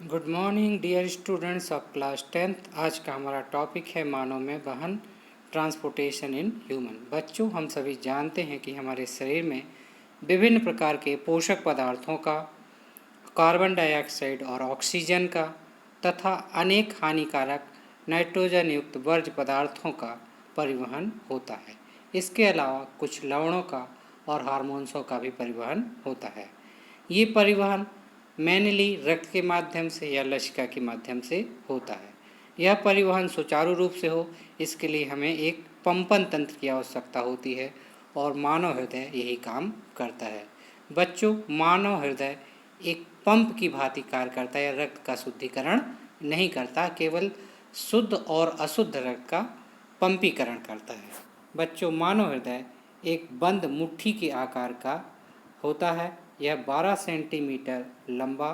Good morning dear students of class 10th। आज का हमारा टॉपिक है मानव में वहन, ट्रांसपोर्टेशन इन ह्यूमन। बच्चों, हम सभी जानते हैं कि हमारे शरीर में विभिन्न प्रकार के पोषक पदार्थों का, कार्बन डाइऑक्साइड और ऑक्सीजन का तथा अनेक हानिकारक नाइट्रोजन युक्त वर्ज्य पदार्थों का परिवहन होता है। इसके अलावा कुछ लवणों का और हार्मोन्सों का भी परिवहन होता है। ये परिवहन मेनली रक्त के माध्यम से या लसिका के माध्यम से होता है। यह परिवहन सुचारू रूप से हो, इसके लिए हमें एक पंपन तंत्र की आवश्यकता होती है और मानव हृदय यही काम करता है। बच्चों, मानव हृदय एक पंप की भांति कार्य करता है। रक्त का शुद्धिकरण नहीं करता, केवल शुद्ध और अशुद्ध रक्त का पंपीकरण करता है। बच्चों, मानव हृदय एक बंद मुट्ठी के आकार का होता है। यह 12 सेंटीमीटर लंबा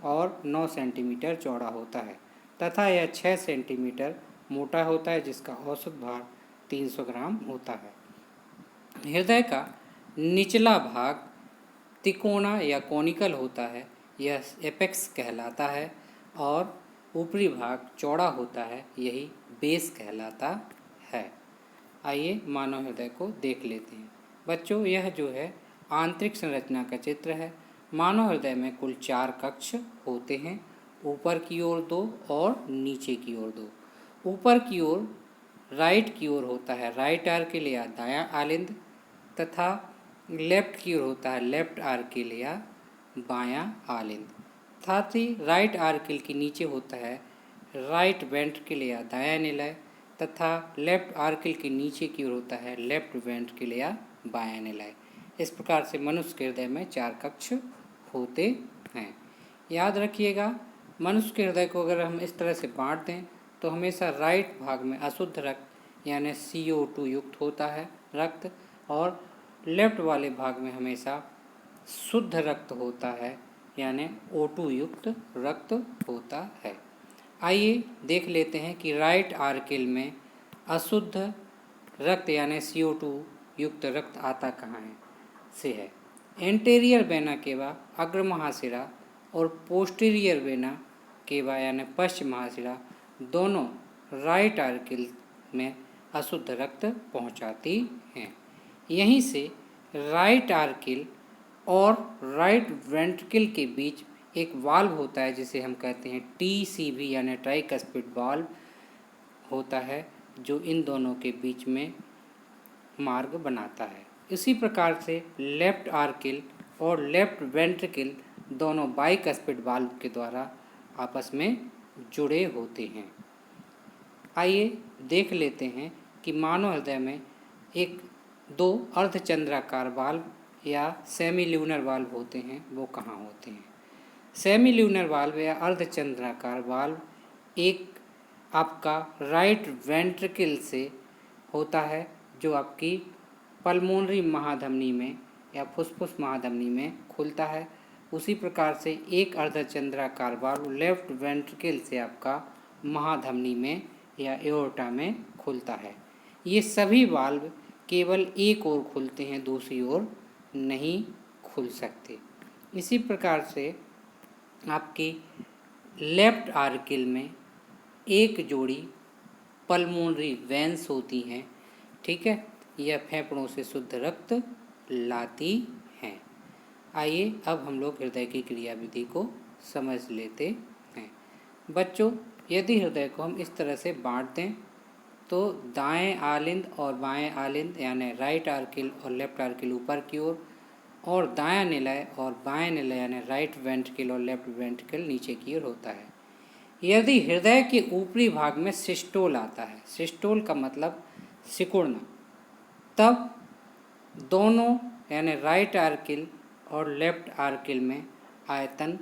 और 9 सेंटीमीटर चौड़ा होता है तथा यह 6 सेंटीमीटर मोटा होता है, जिसका औसत भार 300 ग्राम होता है। हृदय का निचला भाग तिकोना या कोनिकल होता है, यह एपेक्स कहलाता है, और ऊपरी भाग चौड़ा होता है, यही बेस कहलाता है। आइए मानव हृदय को देख लेते हैं। बच्चों, यह जो है आंतरिक संरचना का चित्र है। मानव हृदय में कुल 4 कक्ष होते हैं, ऊपर की ओर 2 और नीचे की ओर 2। ऊपर की ओर राइट की ओर होता है राइट आर्किल या दायां आलिंद, तथा लेफ्ट की ओर होता है लेफ्ट आर्किल या बायां आलिंद। साथ ही राइट आर्किल के नीचे होता है राइट वेंट्रिकल या दायां निलय, तथा लेफ्ट आर्किल के नीचे की ओर होता है लेफ्ट वेंट्रिकल या बायां निलय। इस प्रकार से मनुष्य के हृदय में 4 कक्ष होते हैं। याद रखिएगा, मनुष्य के हृदय को अगर हम इस तरह से बांट दें तो हमेशा राइट भाग में अशुद्ध रक्त यानी CO2 युक्त होता है रक्त, और लेफ्ट वाले भाग में हमेशा शुद्ध रक्त होता है यानी O2 युक्त रक्त होता है। आइए देख लेते हैं कि राइट आर्किल में अशुद्ध रक्त यानी CO2 युक्त रक्त आता कहाँ है से है। एंटेरियर वेना केवा अग्र महाशिरा और पोस्टीरियर वेना केवा यानी पश्चिम महाशिरा दोनों राइट आर्किल में अशुद्ध रक्त पहुंचाती हैं। यहीं से राइट आर्किल और राइट वेंट्रिकल के बीच एक वाल्व होता है, जिसे हम कहते हैं TCV यानी ट्राइकस्पिड वाल्व होता है, जो इन दोनों के बीच में मार्ग बनाता है। इसी प्रकार से लेफ्ट आर्किल और लेफ्ट वेंट्रिकल दोनों बाइकस्पिड वाल्व के द्वारा आपस में जुड़े होते हैं। आइए देख लेते हैं कि मानव हृदय में एक 2 अर्धचंद्राकार वाल्व या सेमी ल्यूनर वाल्व होते हैं, वो कहाँ होते हैं। सेमी ल्यूनर वाल्व या अर्धचंद्राकार वाल्व एक आपका राइट वेंट्रिकल से होता है, जो आपकी पल्मोनरी महाधमनी में या फुसफुस महाधमनी में खुलता है। उसी प्रकार से एक अर्धचंद्राकार वाल्व लेफ्ट वेंट्रिकल से आपका महाधमनी में या एओर्टा में खुलता है। ये सभी वाल्व केवल एक ओर खुलते हैं, दूसरी ओर नहीं खुल सकते। इसी प्रकार से आपकी लेफ्ट आर्किल में एक जोड़ी पल्मोनरी वेंस होती हैं, ठीक है। यह फेफड़ों से शुद्ध रक्त लाती हैं। आइए अब हम लोग हृदय की क्रियाविधि को समझ लेते हैं। बच्चों, यदि हृदय को हम इस तरह से बांट दें तो दाएं आलिंद और बाएं आलिंद यानी राइट आर्किल और लेफ्ट आर्किल ऊपर की ओर, और दायां निलय और बाएं निलय यानी राइट वेंट्रिकल और लेफ्ट वेंट्रिकल नीचे की ओर होता है। यदि हृदय के ऊपरी भाग में सिस्टोल आता है, सिस्टोल का मतलब सिकुड़ना, तब दोनों यानी राइट आर्किल और लेफ्ट आर्किल में आयतन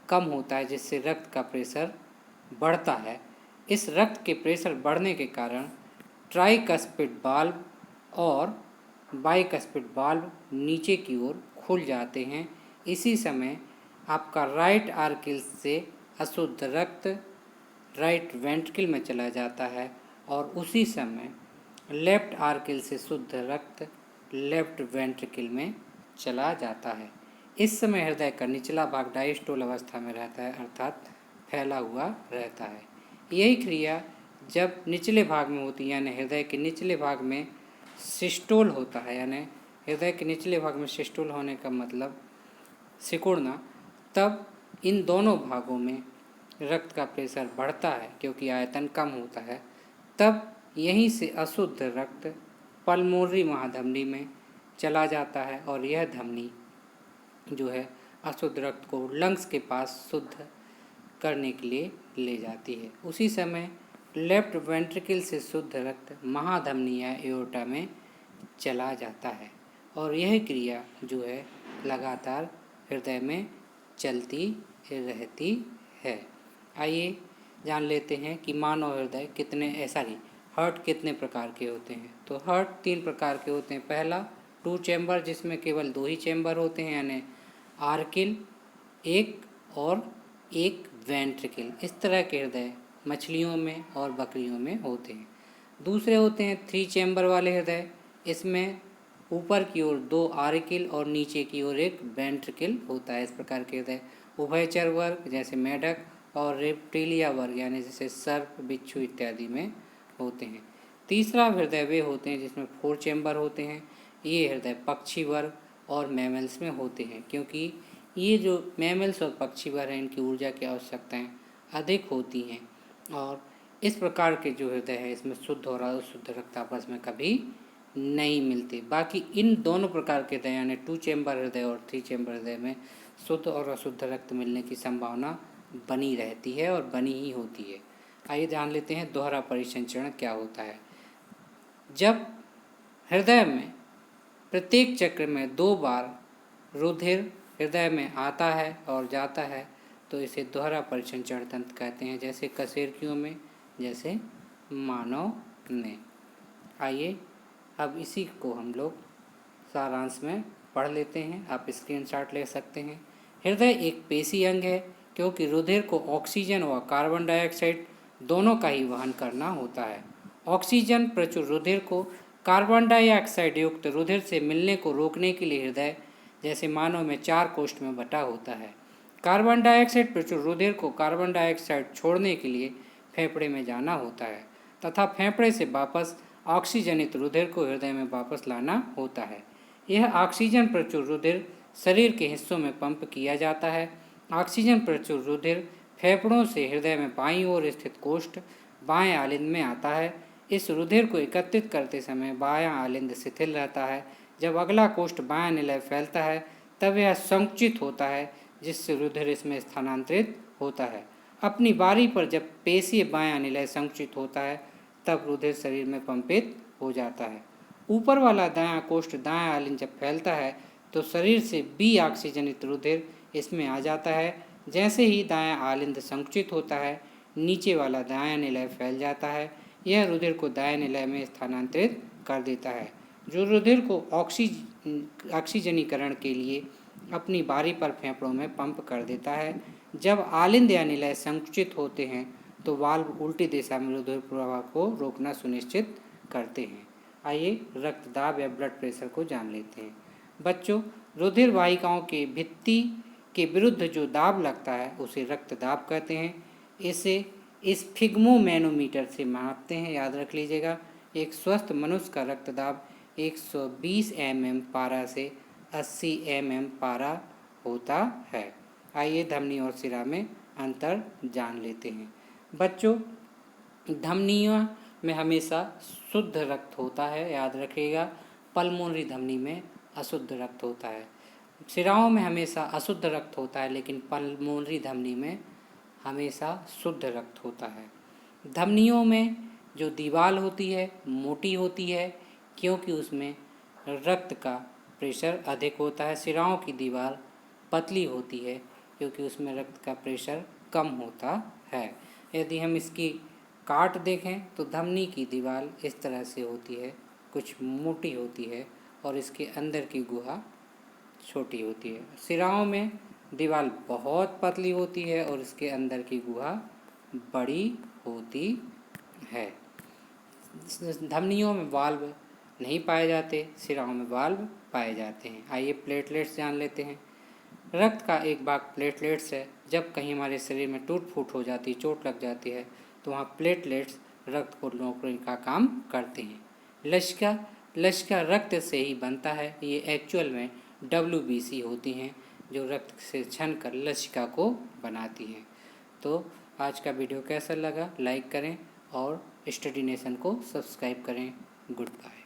कम होता है, जिससे रक्त का प्रेशर बढ़ता है। इस रक्त के प्रेशर बढ़ने के कारण ट्राइकस्पिड वाल्व और बाइकस्पिड वाल्व नीचे की ओर खुल जाते हैं। इसी समय आपका राइट आर्किल से अशुद्ध रक्त राइट वेंट्रिकल में चला जाता है, और उसी समय लेफ्ट आर्किल से शुद्ध रक्त लेफ्ट वेंट्रिकल में चला जाता है। इस समय हृदय का निचला भाग डायस्टोल अवस्था में रहता है, अर्थात फैला हुआ रहता है। यही क्रिया जब निचले भाग में होती है, यानी हृदय के निचले भाग में सिस्टोल होता है, यानी हृदय के निचले भाग में सिस्टोल होने का मतलब सिकुड़ना, तब इन दोनों भागों में रक्त का प्रेशर बढ़ता है क्योंकि आयतन कम होता है। तब यहीं से अशुद्ध रक्त पल्मोनरी महाधमनी में चला जाता है और यह धमनी जो है अशुद्ध रक्त को लंग्स के पास शुद्ध करने के लिए ले जाती है। उसी समय लेफ्ट वेंट्रिकल से शुद्ध रक्त महाधमनी या एओर्टा में चला जाता है और यह क्रिया जो है लगातार हृदय में चलती रहती है। आइए जान लेते हैं कि मानव हृदय हार्ट कितने प्रकार के होते हैं। तो हार्ट 3 प्रकार के होते हैं। पहला 2 चैम्बर, जिसमें केवल 2 ही चैम्बर होते हैं, यानी आर्किल एक और एक वेंट्रिकल। इस तरह के हृदय मछलियों में और बकरियों में होते हैं। दूसरे होते हैं 3 चैम्बर वाले हृदय। इसमें ऊपर की ओर 2 आर्किल और नीचे की ओर एक वेंट्रिकल होता है। इस प्रकार के हृदय उभयचर वर्ग जैसे मेढक और रेप्टिलिया वर्ग यानी जैसे सर्प, बिच्छू इत्यादि में होते हैं। तीसरा हृदय वे होते हैं जिसमें 4 चैम्बर होते हैं। ये हृदय पक्षी वर्ग और मैमल्स में होते हैं, क्योंकि ये जो मैमल्स और पक्षी वर्ग हैं इनकी ऊर्जा की आवश्यकताएं अधिक होती हैं और इस प्रकार के जो हृदय है इसमें शुद्ध और अशुद्ध रक्त आपस में कभी नहीं मिलते। बाकी इन दोनों प्रकार के हृदय यानी 2 चैम्बर हृदय और 3 चैम्बर हृदय में शुद्ध और अशुद्ध रक्त मिलने की संभावना बनी रहती है और बनी ही होती है। आइए जान लेते हैं दोहरा परिसंचरण क्या होता है। जब हृदय में प्रत्येक चक्र में 2 बार रुधिर हृदय में आता है और जाता है तो इसे दोहरा परिसंचरण तंत्र कहते हैं, जैसे कशेरुकियों में, जैसे मानव में। आइए अब इसी को हम लोग सारांश में पढ़ लेते हैं। आप स्क्रीनशॉट ले सकते हैं। हृदय एक पेशी अंग है क्योंकि रुधिर को ऑक्सीजन व कार्बन डाइऑक्साइड दोनों का ही वहन करना होता है। ऑक्सीजन प्रचुर रुधिर को कार्बन डाइऑक्साइड युक्त रुधिर से मिलने को रोकने के लिए हृदय जैसे मानव में 4 कोष्ठ में बटा होता है। कार्बन डाइऑक्साइड प्रचुर रुधिर को कार्बन डाइऑक्साइड छोड़ने के लिए फेफड़े में जाना होता है तथा फेफड़े से वापस ऑक्सीजनित रुधिर को हृदय में वापस लाना होता है। यह ऑक्सीजन प्रचुर रुधिर शरीर के हिस्सों में पंप किया जाता है। ऑक्सीजन प्रचुर रुधिर फेफड़ों से हृदय में बाईं ओर स्थित कोष्ठ बाएं आलिंद में आता है। इस रुधिर को एकत्रित करते समय बायां आलिंद शिथिल रहता है। जब अगला कोष्ठ बायां निलय फैलता है तब यह संकुचित होता है, जिससे रुधिर इसमें स्थानांतरित होता है। अपनी बारी पर जब पेशीय बायां निलय संकुचित होता है तब रुधिर शरीर में पंपित हो जाता है। ऊपर वाला दायां कोष्ठ दायां आलिंद जब फैलता है तो शरीर से बी ऑक्सीजनित रुधिर इसमें आ जाता है। जैसे ही दायां आलिंद संकुचित होता है नीचे वाला दायां निलय फैल जाता है। यह रुधिर को दाएं निलय में स्थानांतरित कर देता है, जो रुधिर को ऑक्सीजनीकरण के लिए अपनी बारी पर फेफड़ों में पंप कर देता है। जब आलिंद या निलय संकुचित होते हैं तो वाल्व उल्टी दिशा में रुधिर प्रवाह को रोकना सुनिश्चित करते हैं। आइए रक्तदाब या ब्लड प्रेशर को जान लेते हैं। बच्चों, रुधिर वाहिकाओं के भित्ति के विरुद्ध जो दाब लगता है उसे रक्तदाब कहते हैं। इसे स्फिग्मोमैनोमीटर से मापते हैं, याद रख लीजिएगा। एक स्वस्थ मनुष्य का रक्तदाब 120 mm पारा से 80 mm पारा होता है। आइए धमनी और शिरा में अंतर जान लेते हैं। बच्चों, धमनियों में हमेशा शुद्ध रक्त होता है, याद रखिएगा। पल्मोनरी धमनी में अशुद्ध रक्त होता है। शिराओं में हमेशा अशुद्ध रक्त होता है, लेकिन पल्मोनरी धमनी में हमेशा शुद्ध रक्त होता है। धमनियों में जो दीवार होती है मोटी होती है क्योंकि उसमें रक्त का प्रेशर अधिक होता है। शिराओं की दीवार पतली होती है क्योंकि उसमें रक्त का प्रेशर कम होता है। यदि हम इसकी काट देखें तो धमनी की दीवार इस तरह से होती है, कुछ मोटी होती है और इसके अंदर की गुहा छोटी होती है। शिराओं में दीवार बहुत पतली होती है और इसके अंदर की गुहा बड़ी होती है। धमनियों में वाल्व नहीं पाए जाते, शिराओं में वाल्व पाए जाते हैं। आइए प्लेटलेट्स जान लेते हैं। रक्त का एक भाग प्लेटलेट्स है। जब कहीं हमारे शरीर में टूट फूट हो जाती, चोट लग जाती है, तो वहाँ प्लेटलेट्स रक्त को रोकने का काम करते हैं। लसिका रक्त से ही बनता है। ये एक्चुअल में WBC होती हैं जो रक्त से छनकर लसिका को बनाती हैं। तो आज का वीडियो कैसा लगा लाइक करें और स्टडी नेशन को सब्सक्राइब करें। Good bye.